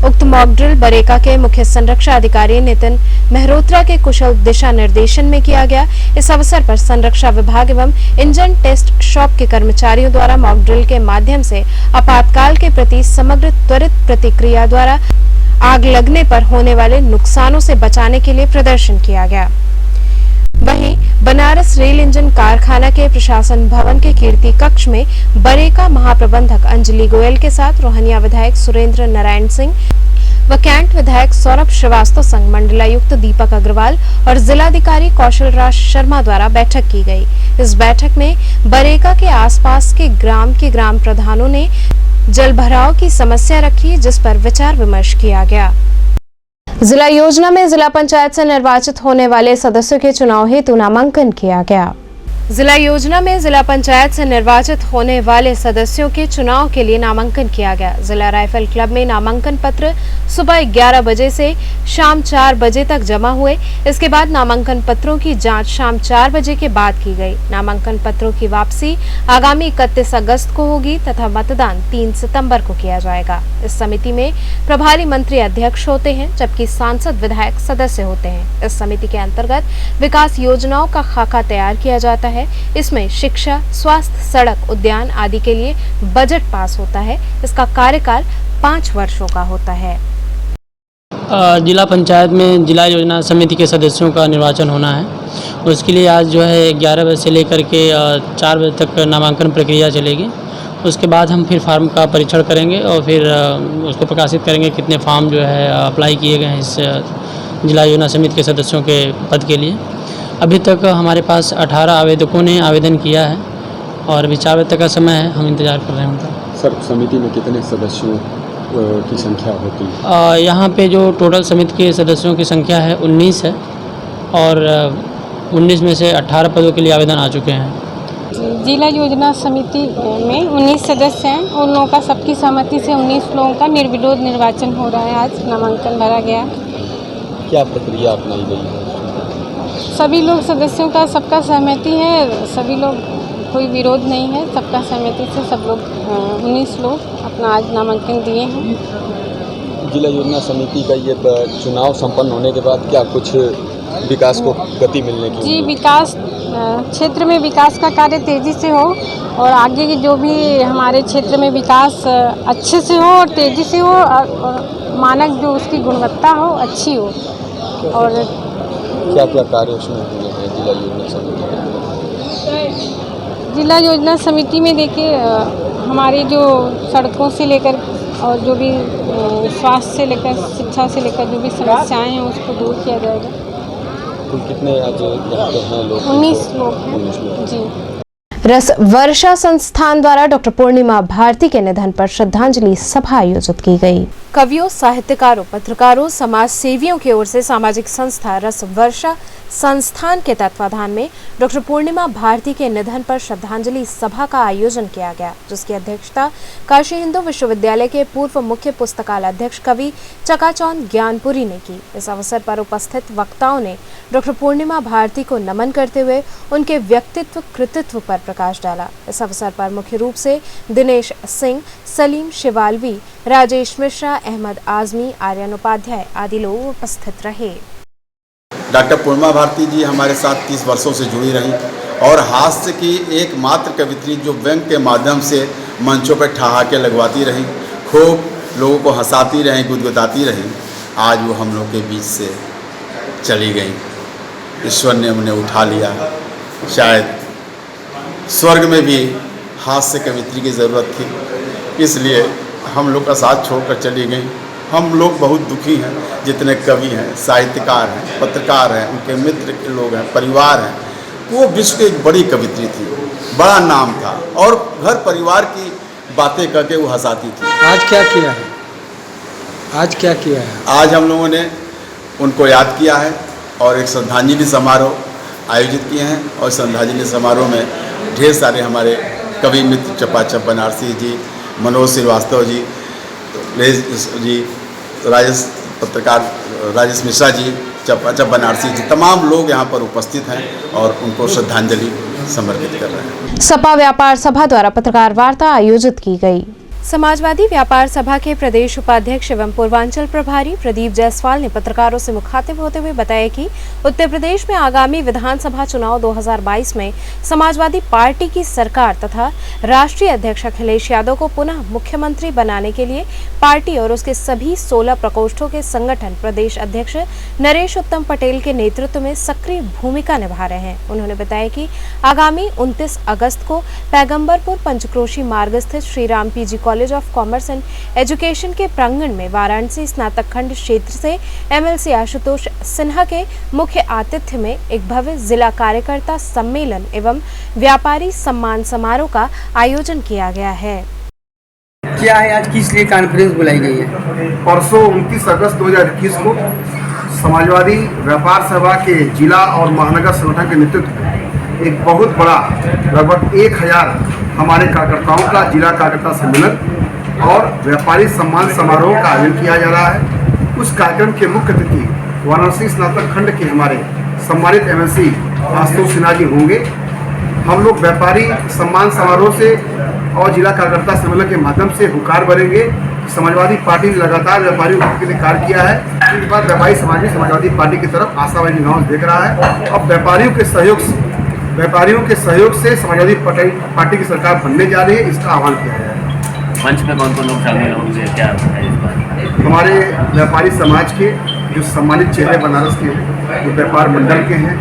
उक्त मॉक ड्रिल बरेका के मुख्य संरक्षा अधिकारी नितिन मेहरोत्रा के कुशल दिशा निर्देशन में किया गया। इस अवसर पर संरक्षा विभाग एवं इंजन टेस्ट शॉप के कर्मचारियों द्वारा मॉक ड्रिल के माध्यम से आपातकाल के प्रति समग्र त्वरित प्रतिक्रिया द्वारा आग लगने पर होने वाले नुकसानों से बचाने के लिए प्रदर्शन किया गया। वहीं बनारस रेल इंजन कारखाना के प्रशासन भवन के कीर्ति कक्ष में बरेका महाप्रबंधक अंजलि गोयल के साथ रोहनिया विधायक सुरेंद्र नारायण सिंह व कैंट विधायक सौरभ श्रीवास्तव संग मंडलायुक्त दीपक अग्रवाल और जिलाधिकारी कौशल राज शर्मा द्वारा बैठक की गई। इस बैठक में बरेका के आसपास के ग्राम प्रधानों ने जल भराव की समस्या रखी, जिस पर विचार विमर्श किया गया। जिला योजना में जिला पंचायत से निर्वाचित होने वाले सदस्यों के चुनाव हेतु नामांकन किया गया। जिला योजना में जिला पंचायत से निर्वाचित होने वाले सदस्यों के चुनाव के लिए नामांकन किया गया। जिला राइफल क्लब में नामांकन पत्र सुबह 11 बजे से शाम 4 बजे तक जमा हुए। इसके बाद नामांकन पत्रों की जांच शाम 4 बजे के बाद की गई। नामांकन पत्रों की वापसी आगामी 31 अगस्त को होगी तथा मतदान 3 सितंबर को किया जाएगा। इस समिति में प्रभारी मंत्री अध्यक्ष होते हैं, जबकि सांसद विधायक सदस्य होते हैं। इस समिति के अंतर्गत विकास योजनाओं का खाका तैयार किया जाता है। इसमें शिक्षा, स्वास्थ्य, सड़क, उद्यान आदि के लिए बजट पास होता है। इसका कार्यकाल 5 वर्षों का होता है।
जिला पंचायत में जिला योजना समिति के सदस्यों का निर्वाचन होना है। उसके लिए आज जो है 11 बजे से लेकर के 4 बजे तक नामांकन प्रक्रिया चलेगी। उसके बाद हम फिर फार्म का परीक्षण करेंगे और फिर उसको प्रकाशित करेंगे कितने फार्म जो है अप्लाई किए गए हैं इस जिला योजना समिति के सदस्यों के पद के लिए। अभी तक हमारे पास 18 आवेदकों ने आवेदन किया है और अभी 4 बजे तक का समय है, हम इंतज़ार कर रहे हैं उनका।
सर, समिति में कितने सदस्यों की संख्या होती है?
यहाँ पे जो टोटल समिति के सदस्यों की संख्या है 19 है और 19 में से 18 पदों के लिए आवेदन आ चुके हैं।
जिला योजना समिति में 19 सदस्य हैं। उन लोगों का सबकी सहमति से 19 लोगों का निर्विरोध निर्वाचन हो रहा है। आज नामांकन भरा गया।
क्या प्रक्रिया अपनाई गई है?
सभी लोग सदस्यों का सबका सहमति है, सभी लोग, कोई विरोध नहीं है, सबका सहमति से सब लोग 19 लोग अपना आज नामांकन दिए हैं।
जिला योजना समिति का ये चुनाव संपन्न होने के बाद क्या कुछ विकास को गति मिलने की?
जी, विकास क्षेत्र में विकास का कार्य तेज़ी से हो और आगे की जो भी हमारे क्षेत्र में विकास अच्छे से हो और तेज़ी से हो और मानक जो उसकी गुणवत्ता हो अच्छी हो। और
क्या क्या कार्य उसमें हुए हैं जिला योजना समिति में?
जिला योजना समिति में देखिए हमारी जो सड़कों से लेकर और जो भी स्वास्थ्य से लेकर शिक्षा से लेकर जो भी समस्याएं हैं उसको दूर किया जाएगा।
कुल कितने आज यहाँ पे हैं लोग?
19 लोग जी।
रस वर्षा संस्थान द्वारा डॉक्टर पूर्णिमा भारती के निधन पर श्रद्धांजलि सभा आयोजित की गई। कवियों, साहित्यकारों, पत्रकारों, समाज सेवियों की ओर से सामाजिक संस्था रस वर्षा संस्थान के तत्वाधान में डॉक्टर पूर्णिमा भारती के निधन पर श्रद्धांजलि सभा का आयोजन किया गया, जिसकी अध्यक्षता काशी हिंदू विश्वविद्यालय के पूर्व मुख्य पुस्तकालय अध्यक्ष कवि चकाचौंध ज्ञानपुरी ने की। इस अवसर पर उपस्थित वक्ताओं ने डॉक्टर पूर्णिमा भारती को नमन करते हुए उनके व्यक्तित्व कृतित्व पर प्रकाश डाला। इस अवसर पर मुख्य रूप से दिनेश सिंह, सलीम शिवालवी, राजेश मिश्रा, अहमद आजमी, आर्यन उपाध्याय आदि लोग उपस्थित रहे।
डॉक्टर पूर्णिमा भारती जी हमारे साथ 30 वर्षों से जुड़ी रही और हास्य की एकमात्र कवित्री जो व्यंग के माध्यम से मंचों पर ठहाके लगवाती रहीं, खूब लोगों को हंसाती रहीं, गुदगुदाती रहीं, आज वो हम लोग के बीच से चली गई। ईश्वर ने उन्हें उठा लिया। शायद स्वर्ग में भी हास्य कवित्री की ज़रूरत थी, इसलिए हम लोग का साथ छोड़कर चली गई। हम लोग बहुत दुखी हैं, जितने कवि हैं, साहित्यकार हैं, पत्रकार हैं, उनके मित्र के लोग हैं, परिवार हैं। वो विश्व की एक बड़ी कवित्री थी, बड़ा नाम था और घर परिवार की बातें करके वो हंसाती थी।
आज क्या किया है? आज क्या किया है?
आज हम लोगों ने उनको याद किया है और एक श्रद्धांजलि समारोह आयोजित किए हैं और श्रद्धांजलि समारोह में ढेर सारे हमारे कवि मित्र चपाचप बनारसी जी, मनोज श्रीवास्तव जी, राजेश पत्रकार राजेश मिश्रा जी, चपाचप बनारसी जी, तमाम लोग यहाँ पर उपस्थित हैं और उनको श्रद्धांजलि समर्पित कर रहे हैं।
सपा व्यापार सभा द्वारा पत्रकार वार्ता आयोजित की गई। समाजवादी व्यापार सभा के प्रदेश उपाध्यक्ष एवं पूर्वांचल प्रभारी प्रदीप जायसवाल ने पत्रकारों से मुखातिब होते हुए बताया कि उत्तर प्रदेश में आगामी विधानसभा चुनाव 2022 में समाजवादी पार्टी की सरकार तथा राष्ट्रीय अध्यक्ष अखिलेश यादव को पुनः मुख्यमंत्री बनाने के लिए पार्टी और उसके सभी 16 प्रकोष्ठों के संगठन प्रदेश अध्यक्ष नरेश उत्तम पटेल के नेतृत्व में सक्रिय भूमिका निभा रहे हैं। उन्होंने बताया कि आगामी 29 अगस्त को पैगंबरपुर पंचक्रोशी मार्ग स्थित Shri Ram PG college of commerce and education के प्रांगण में वाराणसी स्नातक खंड क्षेत्र से एमएलसी आशुतोष सिन्हा के मुख्य आतिथ्य में एक भव्य जिला कार्यकर्ता सम्मेलन एवं व्यापारी सम्मान समारोह का आयोजन किया गया है।
क्या है आज किस लिए कॉन्फ्रेंस बुलाई गई है?
परसों 29 अगस्त 2021 को समाजवादी व्यापार सभा के जिला और महानगर संगठन के नेतृत्व में एक बहुत बड़ा लगभग 1000 हमारे कार्यकर्ताओं का जिला कार्यकर्ता सम्मेलन और व्यापारी सम्मान समारोह का आयोजन किया जा रहा है। उस कार्यक्रम के मुख्य अतिथि वाराणसी स्नातक खंड के हमारे सम्मानित एमएलसी आशुतोष सिन्हा जी होंगे। हम लोग व्यापारी सम्मान समारोह से और जिला कार्यकर्ता सम्मेलन के माध्यम से हुंकार भरेंगे। समाजवादी पार्टी ने लगातार व्यापारियों के लिए कार्य किया है। इस बार व्यापारी समाज भी समाजवादी पार्टी की तरफ आशावादी निगाहों देख रहा है। अब व्यापारियों के सहयोग से समाजवादी पार्टी की सरकार बनने जा रही है, इसका आह्वान किया गया है।
मंच में कौन कौन लोग शामिल होंगे, क्या है इस बार?
हमारे व्यापारी समाज के जो सम्मानित चेहरे बनारस के जो व्यापार मंडल के हैं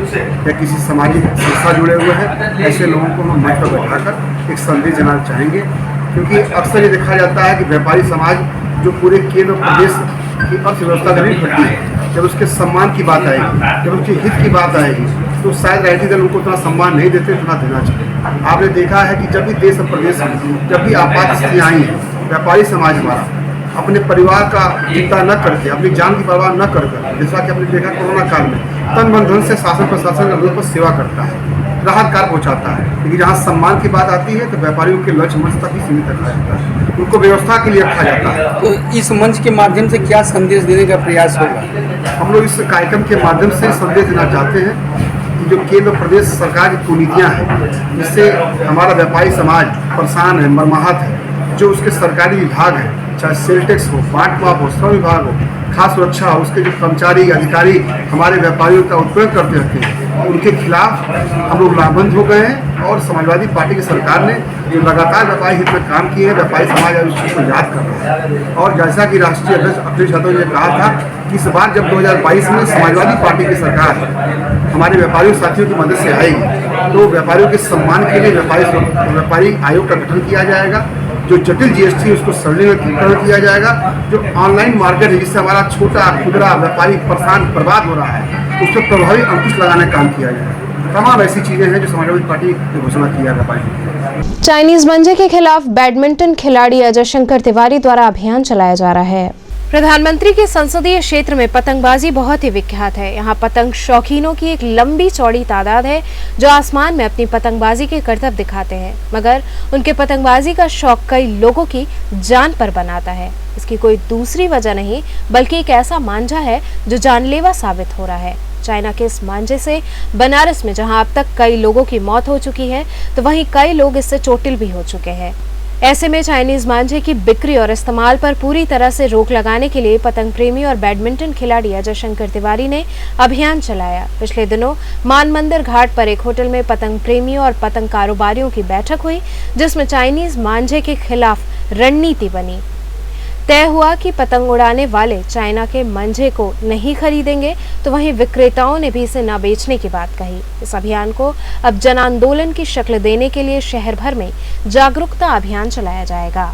या किसी सामाजिक संस्था जुड़े हुए हैं, ऐसे लोगों को हम मंच पर बैठाकर एक संदेश देना चाहेंगे। क्योंकि अक्सर ये देखा जाता है कि व्यापारी समाज जो पूरे केंद्र प्रदेश की अर्थव्यवस्था में घटती है, जब उसके सम्मान की बात आएगी, जब उसके हित की बात आएगी, तो शायद राजनीतिक दल उनको उतना सम्मान नहीं देते जितना देना चाहिए। आपने देखा है कि जब भी देश और प्रदेश में जब भी आपात स्थितियाँ आई हैं, व्यापारी समाज हमारा अपने परिवार का चिंता न करके, अपनी जान की परवाह न कर, जैसा कि आपने देखा कोरोना काल में तन मन धन से शासन प्रशासन जरूरत पर सेवा करता है, राहत कार्य पहुँचाता है। लेकिन जहाँ सम्मान की बात आती है तो व्यापारियों के लक्ष्य मंच तक ही सीमित रखा जाता है, उनको व्यवस्था के लिए रखा जाता है।
तो इस मंच के माध्यम से क्या संदेश देने का प्रयास होगा?
हम लोग इस कार्यक्रम के माध्यम से संदेश देना चाहते हैं कि जो केंद्र प्रदेश सरकार की कुनीतियाँ हैं, जिससे हमारा व्यापारी समाज परेशान है, मरमाहत है, जो उसके सरकारी विभाग हैं, चाहे सेल टैक्स हो, बाट माप हो, श्रम विभाग हो, खास सुरक्षा हो, उसके जो कर्मचारी अधिकारी हमारे व्यापारियों का उपयोग करते रहते हैं, उनके खिलाफ हम लोग लामबंद हो गए हैं। और समाजवादी पार्टी की सरकार ने जो लगातार व्यापारी हित में काम किए हैं, व्यापारी समाज उस चीज़ को याद कर रहा है। और जैसा कि राष्ट्रीय अध्यक्ष अखिलेश यादव ने कहा था कि इस बार जब 2022 में समाजवादी पार्टी की सरकार हमारे व्यापारियों साथियों की मदद से आएगी, तो व्यापारियों के सम्मान के लिए व्यापारी आयोग का गठन किया जाएगा। जो जटिल जीएसटी उसको सरलीकरण किया जाएगा। जो ऑनलाइन मार्केट है, जिससे हमारा छोटा खुदरा व्यापारी परेशान बर्बाद हो रहा है, उस पर प्रभावी अंकुश लगाने का काम किया जाएगा। तमाम ऐसी चीजें हैं जो समाजवादी पार्टी ने घोषणा किया व्यापारी।
चाइनीज मंजे के खिलाफ बैडमिंटन खिलाड़ी अजय शंकर तिवारी द्वारा अभियान चलाया जा रहा है। प्रधानमंत्री के संसदीय क्षेत्र में पतंगबाजी बहुत ही विख्यात है। यहाँ पतंग शौकीनों की एक लंबी चौड़ी तादाद है जो आसमान में अपनी पतंगबाजी के करतब दिखाते हैं, मगर उनके पतंगबाजी का शौक कई लोगों की जान पर बनाता है। इसकी कोई दूसरी वजह नहीं बल्कि एक ऐसा मांझा है जो जानलेवा साबित हो रहा है। चाइना के इस मांझे से बनारस में जहां अब तक कई लोगों की मौत हो चुकी है, तो वहीं कई लोग इससे चोटिल भी हो चुके हैं। ऐसे में चाइनीज मांझे की बिक्री और इस्तेमाल पर पूरी तरह से रोक लगाने के लिए पतंग प्रेमी और बैडमिंटन खिलाड़ी अजय शंकर तिवारी ने अभियान चलाया। पिछले दिनों मान मंदिर घाट पर एक होटल में पतंग प्रेमियों और पतंग कारोबारियों की बैठक हुई, जिसमें चाइनीज मांझे के खिलाफ रणनीति बनी। तय हुआ कि पतंग उड़ाने वाले चाइना के मंझे को नहीं खरीदेंगे, तो वहीं विक्रेताओं ने भी इसे न बेचने की बात कही। इस अभियान को अब जन आंदोलन की शक्ल देने के लिए शहर भर में जागरूकता अभियान चलाया जाएगा।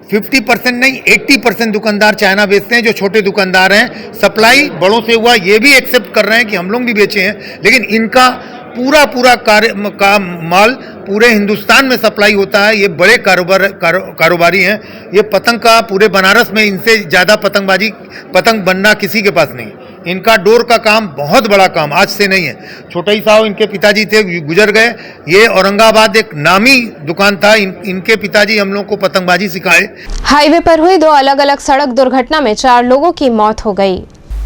50% नहीं 80% दुकानदार चाइना बेचते हैं। जो छोटे दुकानदार हैं, सप्लाई बड़ों से हुआ, ये भी एक्सेप्ट कर रहे हैं कि हम लोग भी बेचे हैं, लेकिन इनका पूरा का माल पूरे हिंदुस्तान में सप्लाई होता है। ये बड़े कारोबारी हैं। ये पतंग का पूरे बनारस में इनसे ज़्यादा पतंग बनना किसी के पास नहीं। इनका डोर का काम बहुत बड़ा काम आज से नहीं है। छोटे साहब इनके पिताजी थे, गुजर गए। ये औरंगाबाद एक नामी दुकान था। इनके पिताजी हम लोग को पतंगबाजी सिखाए।
हाईवे पर हुई 2 अलग अलग सड़क दुर्घटना में 4 लोगों की मौत हो गई।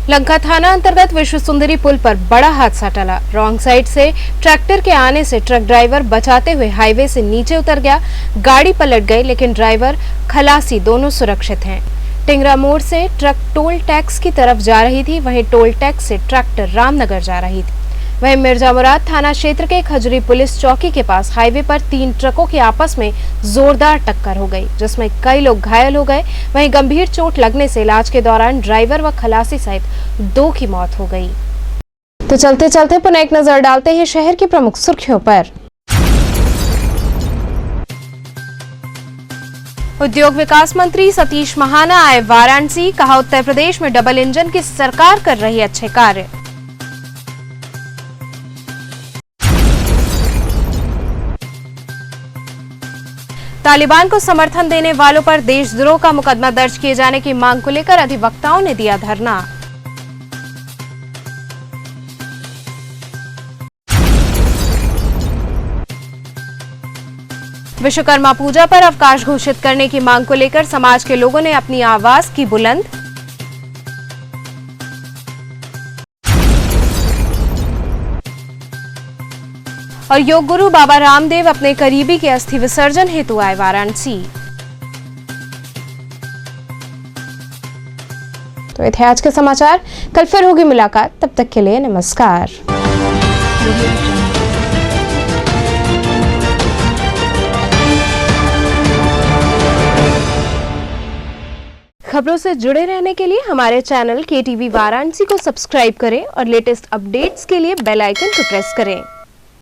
लंका थाना अंतर्गत विश्व सुंदरी पुल पर बड़ा हादसा टला। रॉन्ग साइड से ट्रैक्टर के आने से ट्रक ड्राइवर बचाते हुए हाईवे से नीचे उतर गया। गाड़ी पलट गई, लेकिन ड्राइवर खलासी दोनों सुरक्षित हैं। टिंगरा मोड़ से ट्रक टोल टैक्स की तरफ जा रही थी, वहीं टोल टैक्स से ट्रैक्टर रामनगर जा रही थी। वहीं मिर्जा मुराद थाना क्षेत्र के खजरी पुलिस चौकी के पास हाईवे पर 3 ट्रकों की आपस में जोरदार टक्कर हो गई, जिसमें कई लोग घायल हो गए। वहीं गंभीर चोट लगने से इलाज के दौरान ड्राइवर व खलासी सहित 2 की मौत हो गई। तो चलते चलते पुनः एक नजर डालते हैं शहर की प्रमुख सुर्खियों पर। उद्योग विकास मंत्री सतीश महाना आए वाराणसी, कहा उत्तर प्रदेश में डबल इंजन की सरकार कर रही अच्छे कार्य। तालिबान को समर्थन देने वालों पर देशद्रोह का मुकदमा दर्ज किए जाने की मांग को लेकर अधिवक्ताओं ने दिया धरना। विश्वकर्मा पूजा पर अवकाश घोषित करने की मांग को लेकर समाज के लोगों ने अपनी आवाज की बुलंद। और योग गुरु बाबा रामदेव अपने करीबी के अस्थि विसर्जन हेतु आए वाराणसी। तो ये थे आज के समाचार। कल फिर होगी मुलाकात, तब तक के लिए नमस्कार। खबरों से जुड़े रहने के लिए हमारे चैनल KTV वाराणसी को सब्सक्राइब करें और लेटेस्ट अपडेट्स के लिए बेल आइकन को प्रेस करें।